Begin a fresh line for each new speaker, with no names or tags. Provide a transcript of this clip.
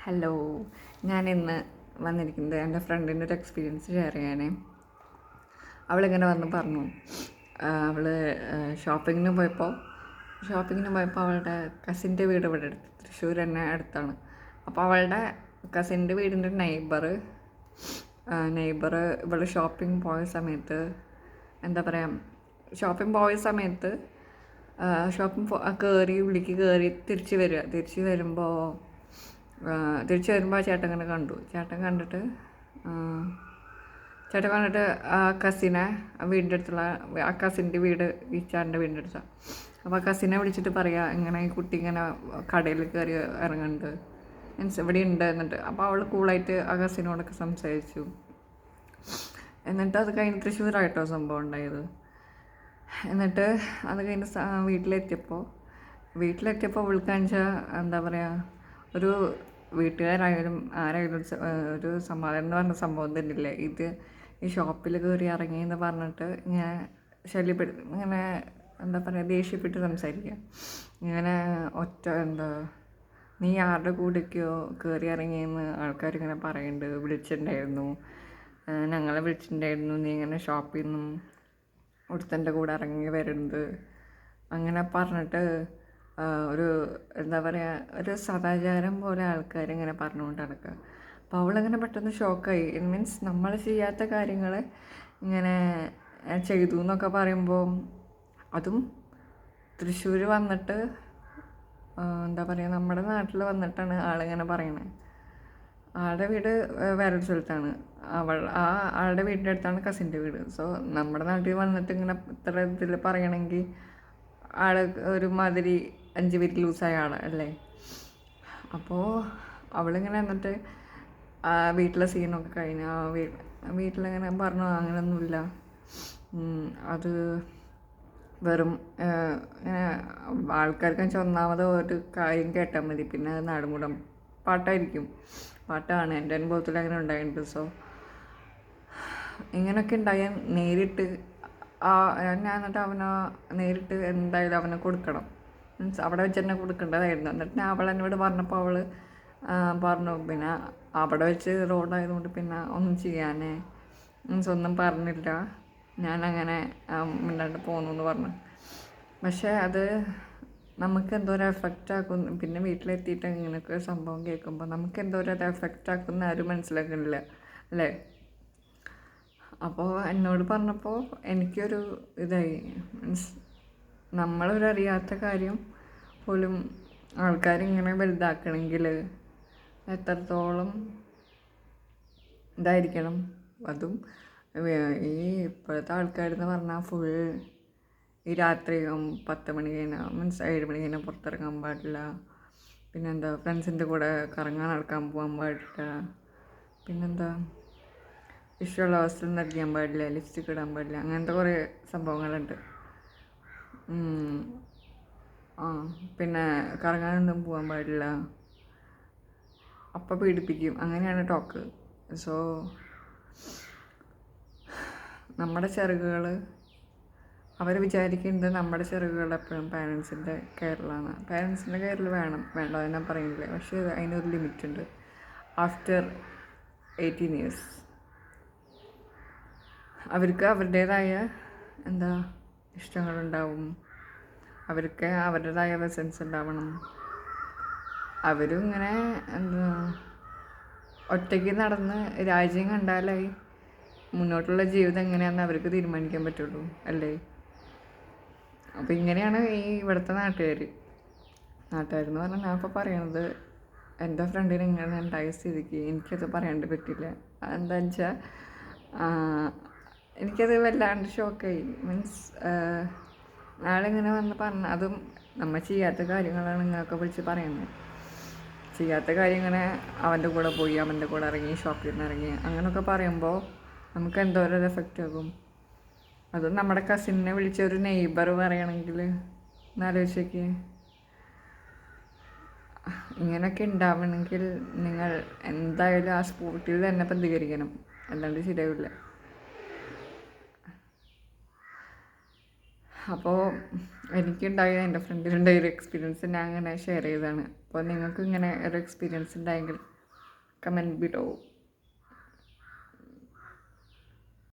Hello, ഞാനിന്ന് വന്നിരിക്കുന്നത് എൻ്റെ ഫ്രണ്ടിൻ്റെ ഒരു എക്സ്പീരിയൻസ് ഷെയർ ചെയ്യാനേ. അവളിങ്ങനെ വന്ന് പറഞ്ഞു, അവൾ ഷോപ്പിങ്ങിന് പോയപ്പോൾ അവളുടെ കസിൻ്റെ വീട് ഇവിടെ അടുത്ത് തൃശ്ശൂർ തന്നെ അടുത്താണ്. അപ്പോൾ അവളുടെ കസിൻ്റെ വീടിൻ്റെ നെയ്ബർ ഇവൾ ഷോപ്പിംഗ് പോയ സമയത്ത് ഉള്ളിലേക്ക് കയറി തിരിച്ച് വരുമ്പോൾ ആ ചേട്ടൻ ഇങ്ങനെ കണ്ടു. ചേട്ടൻ കണ്ടിട്ട് ആ കസിനെ വീടിൻ്റെ അടുത്തുള്ള ആ കസിൻ്റെ വീട് ഈ ചേട്ടൻ്റെ വീടിൻ്റെ അടുത്താണ്. അപ്പോൾ ആ കസിനെ വിളിച്ചിട്ട് പറയാം, ഇങ്ങനെ ഈ കുട്ടി ഇങ്ങനെ കടയിൽ കയറി ഇറങ്ങുന്നുണ്ട്, മീൻസ് ഇവിടെ ഉണ്ട് എന്നിട്ട്. അപ്പോൾ അവൾ കൂളായിട്ട് ആ കസിനോടൊക്കെ സംസാരിച്ചു. എന്നിട്ട് അത് കഴിഞ്ഞ് തൃശ്ശൂരായിട്ടോ സംഭവം ഉണ്ടായത്. എന്നിട്ട് അത് കഴിഞ്ഞ് വീട്ടിലെത്തിയപ്പോൾ അവൾക്ക് ഒരു വീട്ടുകാരായാലും ആരായാലും ഒരു സമാധാനം എന്ന് പറഞ്ഞ സംഭവം തന്നെയില്ലേ. ഇത് ഈ ഷോപ്പിൽ കയറി ഇറങ്ങിയെന്ന് പറഞ്ഞിട്ട് ഇങ്ങനെ ഇങ്ങനെ ദേഷ്യപ്പെട്ട് സംസാരിക്കുക. ഇങ്ങനെ നീ ആരുടെ കൂടെയൊക്കെയോ കയറി ഇറങ്ങിയെന്ന് ആൾക്കാരിങ്ങനെ പറയുന്നുണ്ട്, ഞങ്ങളെ വിളിച്ചിട്ടുണ്ടായിരുന്നു, നീ ഇങ്ങനെ ഷോപ്പിൽ നിന്നും ഒരുത്തൻ്റെ കൂടെ ഇറങ്ങി വരുന്നത് അങ്ങനെ പറഞ്ഞിട്ട് ഒരു ഒരു സദാചാരം പോലെ ആൾക്കാരിങ്ങനെ പറഞ്ഞുകൊണ്ട് നടക്കുക. അപ്പോൾ അവളിങ്ങനെ പെട്ടെന്ന് ഷോക്കായി. മീൻസ് നമ്മൾ ചെയ്യാത്ത കാര്യങ്ങൾ ഇങ്ങനെ ചെയ്തു എന്നൊക്കെ പറയുമ്പോൾ, അതും തൃശ്ശൂർ വന്നിട്ട് നമ്മുടെ നാട്ടിൽ വന്നിട്ടാണ് ആളിങ്ങനെ പറയണത്. ആളുടെ വീട് വേറൊരു സ്ഥലത്താണ്. ആളുടെ വീടിൻ്റെ അടുത്താണ് കസിൻ്റെ വീട്. സോ നമ്മുടെ നാട്ടിൽ വന്നിട്ട് ഇങ്ങനെ ഇത്ര ഇതിൽ പറയണമെങ്കിൽ ആൾ ഒരുമാതിരി 5 മിനിറ്റ് ലൂസായ ആളല്ലേ. അപ്പോൾ അവളിങ്ങനെ എന്നിട്ട് വീട്ടിലെ സീനൊക്കെ കഴിഞ്ഞ് വീട്ടിലിങ്ങനെ പറഞ്ഞു, അങ്ങനെയൊന്നുമില്ല, അത് വെറും ഇങ്ങനെ ആൾക്കാർക്ക് ഒന്നാമത് ഒരു കാര്യം കേട്ടാൽ മതി, പിന്നെ അത് നാടുകൂടം പാട്ടാണ്. എൻ്റെ അനുഭവത്തിൽ അങ്ങനെ ഉണ്ടായിട്ടുണ്ട്. സോ ഇങ്ങനെയൊക്കെ ഉണ്ടായാൽ നേരിട്ട് ഞാൻ എന്നിട്ട് നേരിട്ട് എന്തായാലും അവനെ കൊടുക്കണം, മീൻസ് അവിടെ വെച്ച് തന്നെ കൊടുക്കേണ്ടതായിരുന്നു. എന്നിട്ട് അവൾ എന്നോട് പറഞ്ഞപ്പോൾ അവൾ പറഞ്ഞു, പിന്നെ അവിടെ വെച്ച് റോഡായതുകൊണ്ട് പിന്നെ ഒന്നും ചെയ്യാനേ മീൻസ് ഒന്നും പറഞ്ഞില്ല, ഞാനങ്ങനെ മിണ്ടാണ്ട് പോന്നു എന്ന് പറഞ്ഞു. പക്ഷേ അത് നമുക്ക് എന്തോരം എഫക്റ്റ് ആക്കുന്നു. പിന്നെ വീട്ടിലെത്തിയിട്ട് ഇങ്ങനെയൊക്കെ സംഭവം കേൾക്കുമ്പോൾ നമുക്ക് എന്തോരം അത് എഫക്റ്റ് ആക്കുന്ന ആരും മനസ്സിലാക്കുന്നില്ല അല്ലേ. അപ്പോൾ എന്നോട് പറഞ്ഞപ്പോൾ എനിക്കൊരു ഇതായി, മീൻസ് നമ്മളൊരറിയാത്ത കാര്യം പോലും ആൾക്കാരിങ്ങനെ വലുതാക്കണമെങ്കിൽ എത്രത്തോളം ഇതായിരിക്കണം. അതും ഈ ഇപ്പോഴത്തെ ആൾക്കാരെന്ന് പറഞ്ഞാൽ ഫുൾ ഈ രാത്രി 10 മണി കഴിഞ്ഞാൽ മീൻസ് 7 മണി കഴിഞ്ഞാൽ പുറത്തിറങ്ങാൻ പാടില്ല, പിന്നെന്താ ഫ്രണ്ട്സിൻ്റെ കൂടെ കറങ്ങാൻ നടക്കാൻ പോകാൻ പാടില്ല, പിന്നെന്താ ഇഷ്ടമുള്ള വസ്ത്രം ധരിക്കാൻ പാടില്ല, ലിപ്സ്റ്റിക് ഇടാൻ പാടില്ല, അങ്ങനത്തെ കുറേ സംഭവങ്ങളുണ്ട്. പിന്നെ കറങ്ങാനൊന്നും പോകാൻ പാടില്ല, അപ്പം പീഡിപ്പിക്കും, അങ്ങനെയാണ് ടോക്ക്. സോ നമ്മുടെ ചിറകുകൾ അവർ വിചാരിക്കുന്നത് നമ്മുടെ ചിറകുകൾ എപ്പോഴും പാരൻസിൻ്റെ കെയറിലാണ്. പാരൻസിൻ്റെ കെയറിൽ വേണ്ട ഞാൻ പറയുന്നില്ല. പക്ഷേ അതിനൊരു ലിമിറ്റുണ്ട്. ആഫ്റ്റർ 18 years അവർക്ക് അവരുടേതായ ഇഷ്ടങ്ങളുണ്ടാവും, അവർക്ക് അവരുടേതായ വെസൻസ് ഉണ്ടാവണം. അവരും ഇങ്ങനെ ഒറ്റയ്ക്ക് നടന്ന് രാജ്യം കണ്ടാലായി മുന്നോട്ടുള്ള ജീവിതം എങ്ങനെയാണെന്ന് അവർക്ക് തീരുമാനിക്കാൻ പറ്റുള്ളൂ അല്ലേ. അപ്പോൾ ഇങ്ങനെയാണ് ഇവിടുത്തെ നാട്ടുകാരെന്ന് പറഞ്ഞാൽ ഞാൻ ഇപ്പോൾ പറയണത് എൻ്റെ ഫ്രണ്ടിന് ഇങ്ങനെ ഉണ്ടായ സ്ഥിതിക്ക് എനിക്കത് പറയാണ്ട് പറ്റില്ല. എന്താണെന്ന് വെച്ചാൽ എനിക്കത് വല്ലാണ്ട് ഷോക്കായി. മീൻസ് ആളിങ്ങനെ വന്ന് അതും നമ്മൾ ചെയ്യാത്ത കാര്യങ്ങളാണ് ഇങ്ങനെയൊക്കെ വിളിച്ച് പറയുന്നത്. ചെയ്യാത്ത കാര്യം ഇങ്ങനെ അവൻ്റെ കൂടെ പോയി, അവൻ്റെ കൂടെ ഇറങ്ങി, ഷോപ്പിൽ നിന്ന് ഇറങ്ങി, അങ്ങനെയൊക്കെ പറയുമ്പോൾ നമുക്ക് എന്തോരം എഫക്റ്റ് ആകും. അതും നമ്മുടെ കസിനെ വിളിച്ച ഒരു നെയ്ബർ പറയണമെങ്കിൽ എന്നാലോചിച്ചേക്ക്. ഇങ്ങനെയൊക്കെ ഉണ്ടാവണമെങ്കിൽ നിങ്ങൾ എന്തായാലും ആ സ്പോട്ടിൽ തന്നെ പ്രതികരിക്കണം, അല്ലാണ്ട് ശരിയാവില്ല. അപ്പോൾ എനിക്കുണ്ടായ എൻ്റെ ഫ്രണ്ടിനുണ്ടായ ഒരു എക്സ്പീരിയൻസ് ഞാൻ അങ്ങനെ ഷെയർ ചെയ്തതാണ്. അപ്പോൾ നിങ്ങൾക്ക് ഇങ്ങനെ ഒരു എക്സ്പീരിയൻസ് ഉണ്ടായെങ്കിൽ കമൻറ്റ് ബിലോ.